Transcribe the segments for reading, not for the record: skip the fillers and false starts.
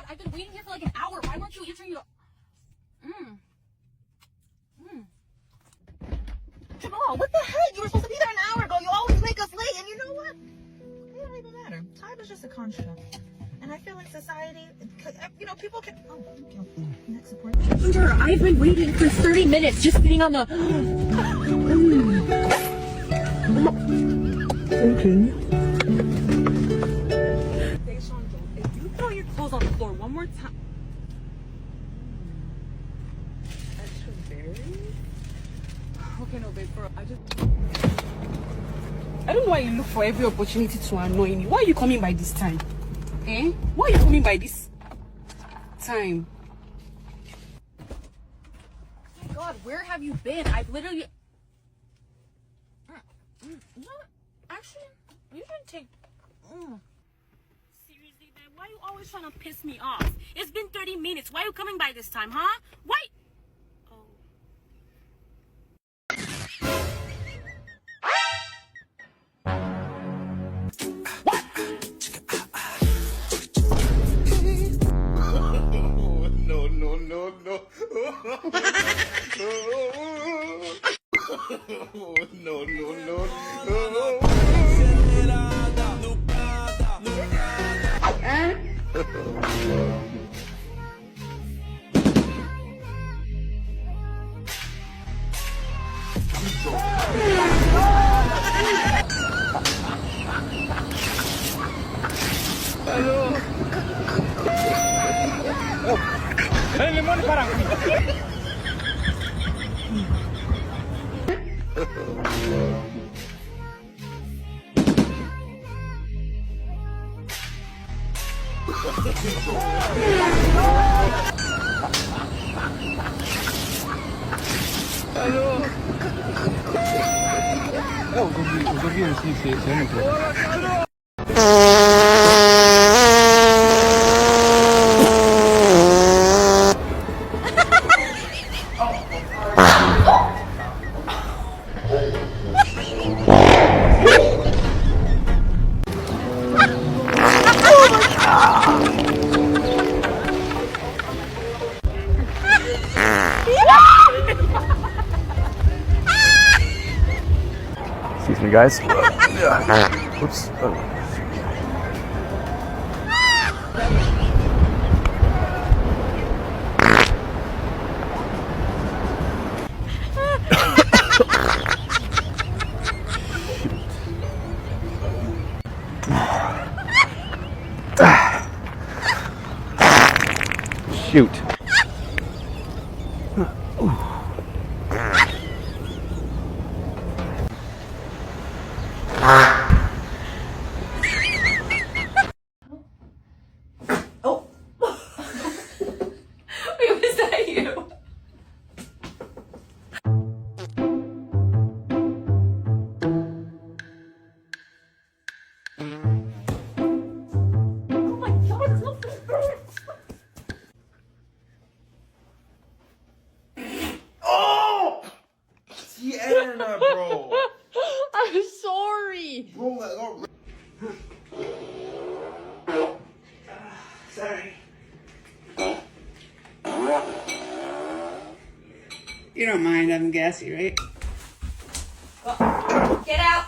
God, I've been waiting here for like an hour. Why weren't you answering your... Jamal, what the heck? You were supposed to be there an hour ago. You always make us late, and you know what? It don't even matter. Time is just a construct. And I feel like society, you know, people can... Oh, thank you. Next support. Sure, I've been waiting for 30 minutes just sitting on the... Okay. If you throw your clothes on the floor one more time... Extra berries? Okay, no, babe, bro, I don't know why you look for every opportunity to annoy me. Why are you coming by this time? Eh? Why are you coming by this time? God, where have you been? I've literally... No, actually, you can take... Seriously, babe, why are you always trying to piss me off? It's been 30 minutes. Why are you coming by this time, huh? Why? Oh. No, no, no, no. No, no, no, no. Aujourd'hui aussi, c'est un autre. Excuse me, guys. Oops. Oh. Shoot. Wait, was that you? Oh my God, look at this! Oh! Tiana, bro. I'm sorry. Bro, sorry. You don't mind, I'm gassy, right? Get out.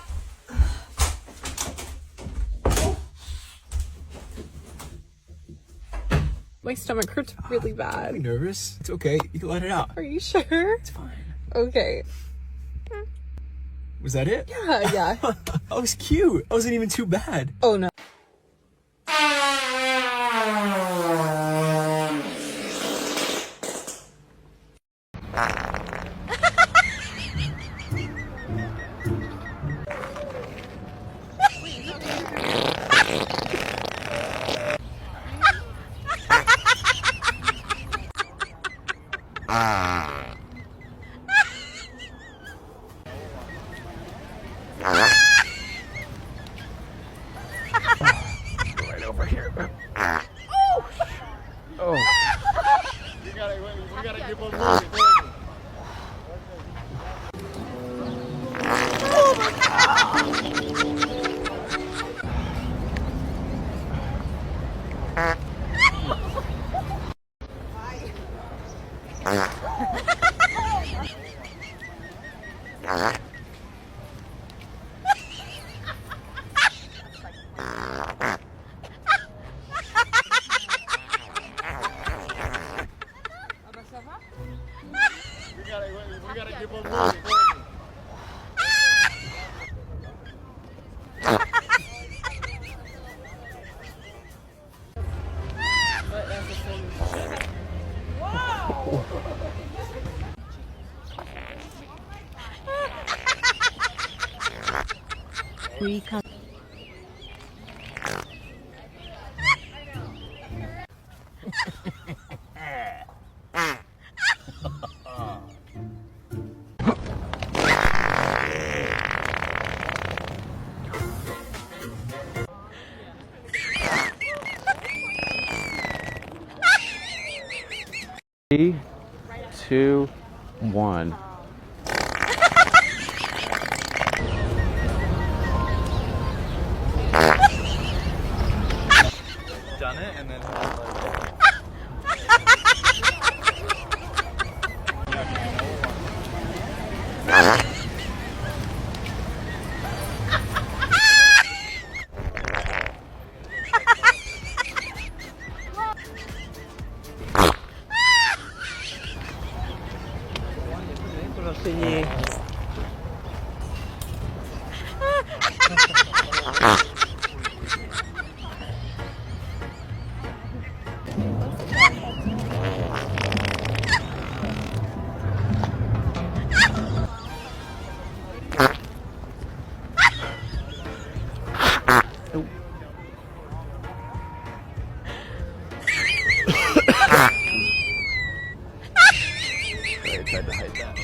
My stomach hurts really bad. I'm nervous. It's okay. You can let it out. Are you sure? It's fine. Okay. Was that it? Yeah. That was cute. That wasn't even too bad. Oh no. Right over here. Oh. We gotta keep on moving. free come. Three, two, one. Done it and then I tried to hide that.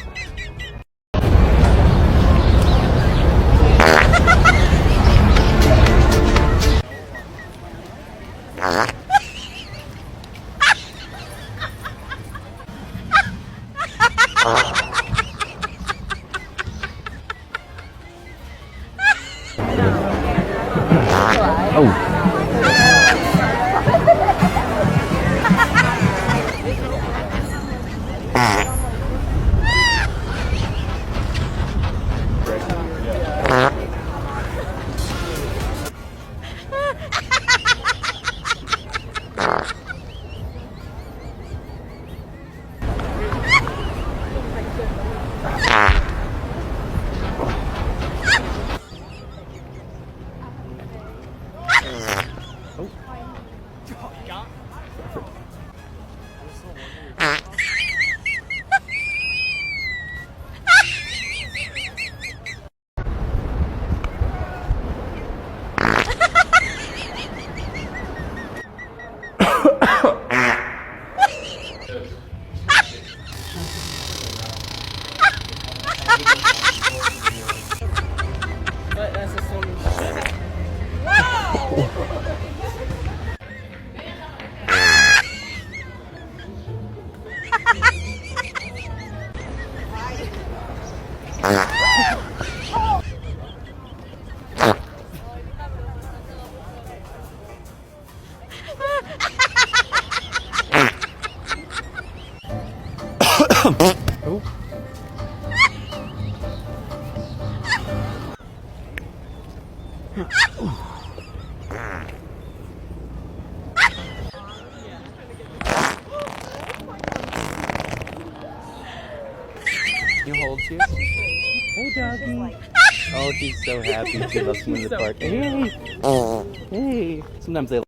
Oh. You hold you? Hey, doggy. Oh, she's so happy. She loves me in the park. Hey. Hey. Sometimes they.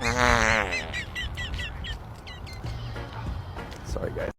Ah!